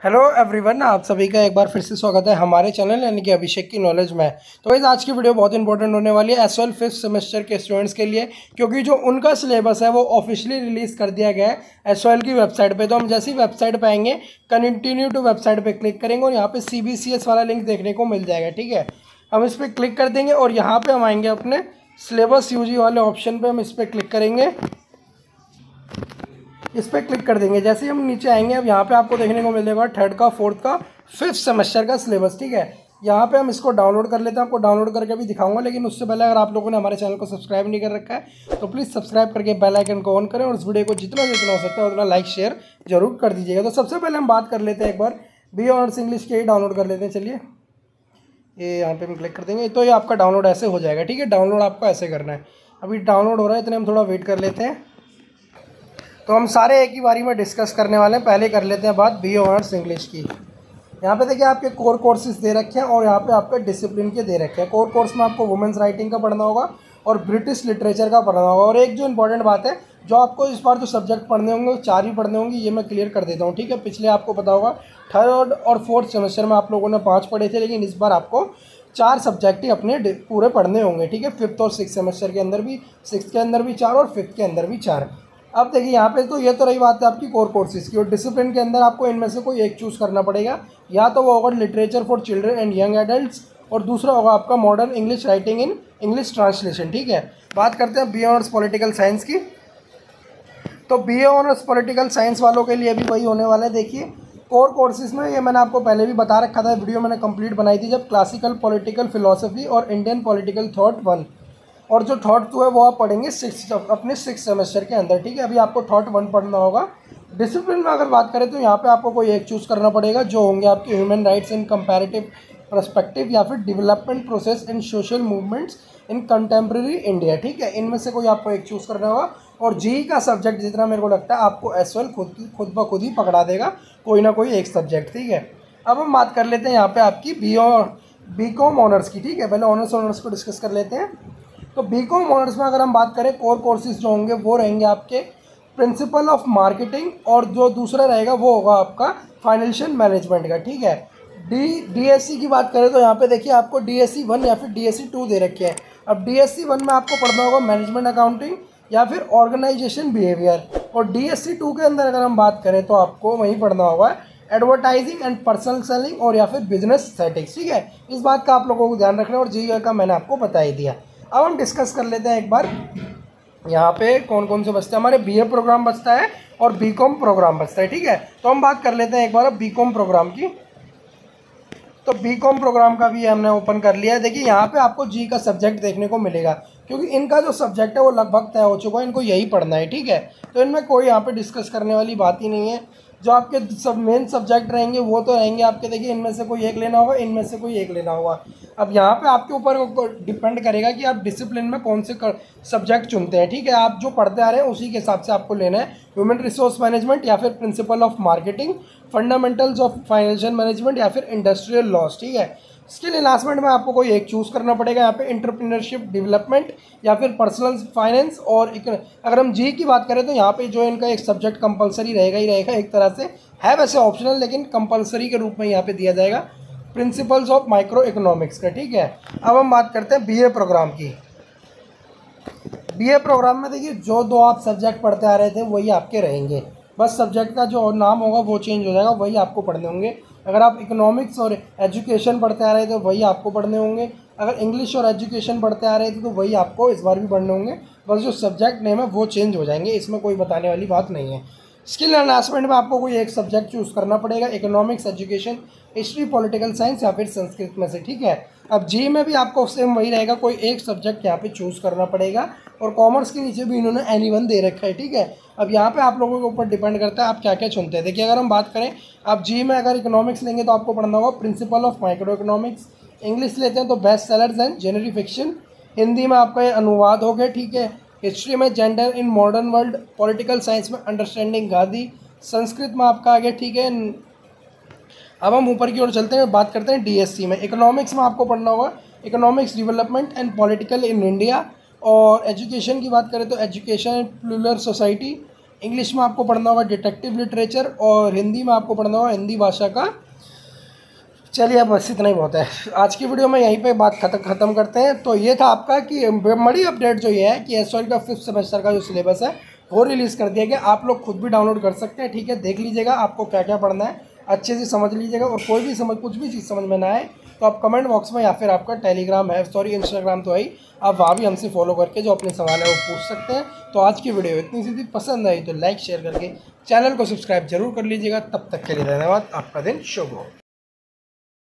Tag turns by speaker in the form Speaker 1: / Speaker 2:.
Speaker 1: Hello everyone, आप सभी का एक बार फिर से स्वागत है हमारे चैनल यानी कि अभिषेक की नॉलेज में। तो गाइस आज की वीडियो बहुत इंपॉर्टेंट होने वाली है एसवाल फिफ्थ सेमेस्टर के स्टूडेंट्स के लिए, क्योंकि जो उनका सिलेबस है वो ऑफिशियली रिलीज़ कर दिया गया है एसवाल की वेबसाइट पे। तो हम जैसे ही वेबसाइट पे आएंगे कंटिन्यू टू वेबसाइट पे क्लिक करेंगे और यहाँ पे CBCS वाला लिंक देखने को मिल जाएगा। ठीक है, हम इस पर क्लिक कर देंगे और यहाँ पर हम आएंगे अपने सिलेबस UG वाले ऑप्शन पर, हम इस पर क्लिक करेंगे। इस पर क्लिक कर देंगे, जैसे ही हम नीचे आएंगे अब यहाँ पे आपको देखने को मिलेगा थर्ड का, फोर्थ का, फिफ्थ सेमेस्टर का सिलेबस। ठीक है, यहाँ पे हम इसको डाउनलोड कर लेते हैं, आपको डाउनलोड करके भी दिखाऊंगा। लेकिन उससे पहले अगर आप लोगों ने हमारे चैनल को सब्सक्राइब नहीं कर रखा है तो प्लीज़ सब्सक्राइब करके बेल आइकन को ऑन करें और इस वीडियो को जितना जितना हो सकता है उतना लाइक शेयर जरूर कर दीजिएगा। तो सबसे पहले हम बात कर लेते हैं, एक बार BA ऑनर्स इंग्लिश के ही डाउनलोड कर लेते हैं। चलिए, ये यहाँ पे हम क्लिक कर देंगे तो ये आपका डाउनलोड ऐसे हो जाएगा। ठीक है, डाउनलोड आपको ऐसे करना है। अभी डाउनलोड हो रहा है, इतने हम थोड़ा वेट कर लेते हैं। तो हम सारे एक ही बारी में डिस्कस करने वाले हैं। पहले कर लेते हैं बात BA ऑनर्स इंग्लिश की। यहाँ पे देखिए आपके कोर कोर्सेज दे रखे हैं और यहाँ पे आपके डिसिप्लिन के दे रखे हैं। कोर कोर्स में आपको वुमेंस राइटिंग का पढ़ना होगा और ब्रिटिश लिटरेचर का पढ़ना होगा। और एक जो इंपॉर्टेंट बात है, जो आपको इस बार जो सब्जेक्ट पढ़ने होंगे वो 4 ही पढ़ने होंगे, ये मैं क्लियर कर देता हूँ। ठीक है, पिछले आपको पता होगा थर्ड और फोर्थ सेमेस्टर में आप लोगों ने 5 पढ़े थे, लेकिन इस बार आपको 4 सब्जेक्ट ही अपने पूरे पढ़ने होंगे। ठीक है, फिफ्थ और सिक्स सेमेस्टर के अंदर भी, सिक्स के अंदर भी 4 और फिफ्थ के अंदर भी 4। अब देखिए यहाँ पे तो ये तो रही बात है आपकी कोर कोर्सेज की, और डिसिप्लिन के अंदर आपको इनमें से कोई एक चूज़ करना पड़ेगा। या तो वो होगा literature for children and young adults और दूसरा होगा आपका modern English writing in English translation. ठीक है, बात करते हैं BA ऑनर्स पॉलिटिकल साइंस की। तो BA ऑनर्स पॉलिटिकल साइंस वालों के लिए भी वही होने वाला है। देखिए कोर कोर्सेज में, ये मैंने आपको पहले भी बता रखा था, वीडियो मैंने कंप्लीट बनाई थी जब, क्लासिकल पॉलिटिकल फिलोसफी और इंडियन पॉलिटिकल थॉट 1 और जो थॉट 2 है वो आप पढ़ेंगे अपने सिक्स सेमेस्टर के अंदर। ठीक है, अभी आपको थॉट 1 पढ़ना होगा। डिसिप्लिन में अगर बात करें तो यहाँ पे आपको कोई एक चूज़ करना पड़ेगा, जो होंगे आपके ह्यूमन राइट्स इन कंपैरेटिव पर्सपेक्टिव या फिर development process in social movements in contemporary India. ठीक है, इनमें से कोई आपको एक चूज़ करना होगा। और GE का सब्जेक्ट जितना मेरे को लगता है आपको एसवाल खुद ब खुद ही पकड़ा देगा कोई ना कोई एक सब्जेक्ट। ठीक है, अब हम बात कर लेते हैं यहाँ पे आपकी BCom ऑनर्स की। ठीक है, पहले ऑनर्स को डिस्कस कर लेते हैं। तो BCom ऑनर्स में अगर हम बात करें, कोर कोर्सेज जो होंगे वो रहेंगे आपके प्रिंसिपल ऑफ मार्केटिंग और जो दूसरा रहेगा वो होगा आपका फाइनेंशियल मैनेजमेंट का। ठीक है, DSC की बात करें तो यहाँ पे देखिए आपको DSC 1 या फिर DSC 2 दे रखे हैं। अब DSC 1 में आपको पढ़ना होगा मैनेजमेंट अकाउंटिंग या फिर ऑर्गेनाइजेशन बिहेवियर, और DSC 2 के अंदर अगर हम बात करें तो आपको वहीं पढ़ना होगा एडवर्टाइजिंग एंड पर्सनल सेलिंग और या फिर बिजनेस एस्थेटिक्स। ठीक है, इस बात का आप लोगों को ध्यान रखना है और GE का मैंने आपको बता ही दिया। अब हम डिस्कस कर लेते हैं एक बार यहाँ पे कौन कौन से बचते हैं। हमारे BA प्रोग्राम बचता है और BCom प्रोग्राम बचता है। ठीक है, तो हम बात कर लेते हैं एक बार अब BCom प्रोग्राम की। तो BCom प्रोग्राम का भी हमने ओपन कर लिया है। देखिए यहाँ पे आपको GE का सब्जेक्ट देखने को मिलेगा, क्योंकि इनका जो सब्जेक्ट है वो लगभग तय हो चुका है, इनको यही पढ़ना है। ठीक है, तो इनमें कोई यहाँ पे डिस्कस करने वाली बात ही नहीं है। जो आपके सब मेन सब्जेक्ट रहेंगे वो तो रहेंगे आपके, देखिए इनमें से कोई एक लेना होगा, इनमें से कोई एक लेना होगा। अब यहाँ पे आपके ऊपर डिपेंड करेगा कि आप डिसिप्लिन में कौन से सब्जेक्ट चुनते हैं। ठीक है, आप जो पढ़ते आ रहे हैं उसी के हिसाब से आपको लेना है, ह्यूमन रिसोर्स मैनेजमेंट या फिर principle of marketing, fundamentals of financial management या फिर इंडस्ट्रियल लॉस। ठीक है, स्किल एनहांसमेंट में आपको कोई एक चूज़ करना पड़ेगा, यहाँ पे एंटरप्रेन्योरशिप डेवलपमेंट या फिर पर्सनल फाइनेंस। और अगर हम GE की बात करें तो यहाँ पे जो इनका एक सब्जेक्ट कंपलसरी रहेगा ही रहेगा, एक तरह से है वैसे ऑप्शनल लेकिन कंपलसरी के रूप में यहाँ पे दिया जाएगा, प्रिंसिपल्स ऑफ माइक्रो इकोनॉमिक्स का। ठीक है, अब हम बात करते हैं BA प्रोग्राम की। BA प्रोग्राम में देखिए जो 2 आप सब्जेक्ट पढ़ते आ रहे थे वही आपके रहेंगे, बस सब्जेक्ट का जो नाम होगा वो चेंज हो जाएगा, वही आपको पढ़ने होंगे। अगर आप इकोनॉमिक्स और एजुकेशन पढ़ते आ रहे थे वही आपको पढ़ने होंगे, अगर इंग्लिश और एजुकेशन पढ़ते आ रहे थे तो वही आपको इस बार भी पढ़ने होंगे, बस जो सब्जेक्ट नेम है वो चेंज हो जाएंगे, इसमें कोई बताने वाली बात नहीं है। स्किल एनहांसमेंट में आपको कोई एक सब्जेक्ट चूज़ करना पड़ेगा, economics, education, history, political science या फिर संस्कृत में से। ठीक है, अब GE में भी आपको सेम वही रहेगा, कोई एक सब्जेक्ट यहाँ पे चूज़ करना पड़ेगा, और कॉमर्स के नीचे भी इन्होंने एनीवन दे रखा है। ठीक है, अब यहाँ पे आप लोगों के ऊपर डिपेंड करता है आप क्या क्या चुनते हैं। देखिए अगर हम बात करें, आप GE में अगर इकोनॉमिक्स लेंगे तो आपको पढ़ना होगा principle of micro economics, English लेते हैं तो best sellers and genre fiction, Hindi में आपका ये अनुवाद हो गया। ठीक है, हिस्ट्री में gender in modern world, political science में अंडरस्टैंडिंग गांधी, संस्कृत में आपका आ गया। ठीक है, अब हम ऊपर की ओर चलते हैं, बात करते हैं DSC में। इकोनॉमिक्स में आपको पढ़ना होगा economics development and political in India, और एजुकेशन की बात करें तो education and plural society, English में आपको पढ़ना होगा डिटेक्टिव लिटरेचर, और हिंदी में आपको पढ़ना होगा हिंदी भाषा का। चलिए अब बस इतना ही बहुत है। आज की वीडियो में यहीं पे बात ख़त्म करते हैं। तो ये था आपका कि बड़ी अपडेट जो ये है कि एसवाई का 5th सेमेस्टर का जो सिलेबस है वो रिलीज़ कर दिया गया। आप लोग खुद भी डाउनलोड कर सकते हैं, ठीक है। देख लीजिएगा आपको क्या क्या पढ़ना है, अच्छे से समझ लीजिएगा। और कोई भी कुछ भी चीज़ समझ में ना आए तो आप कमेंट बॉक्स में या फिर आपका टेलीग्राम है, इंस्टाग्राम तो है ही, आप वहाँ भी हमसे फॉलो करके जो अपने सवाल है वो पूछ सकते हैं। तो आज की वीडियो इतनी सी थी, पसंद आई तो लाइक शेयर करके चैनल को सब्सक्राइब जरूर कर लीजिएगा। तब तक के लिए धन्यवाद, आपका दिन शुभ हो।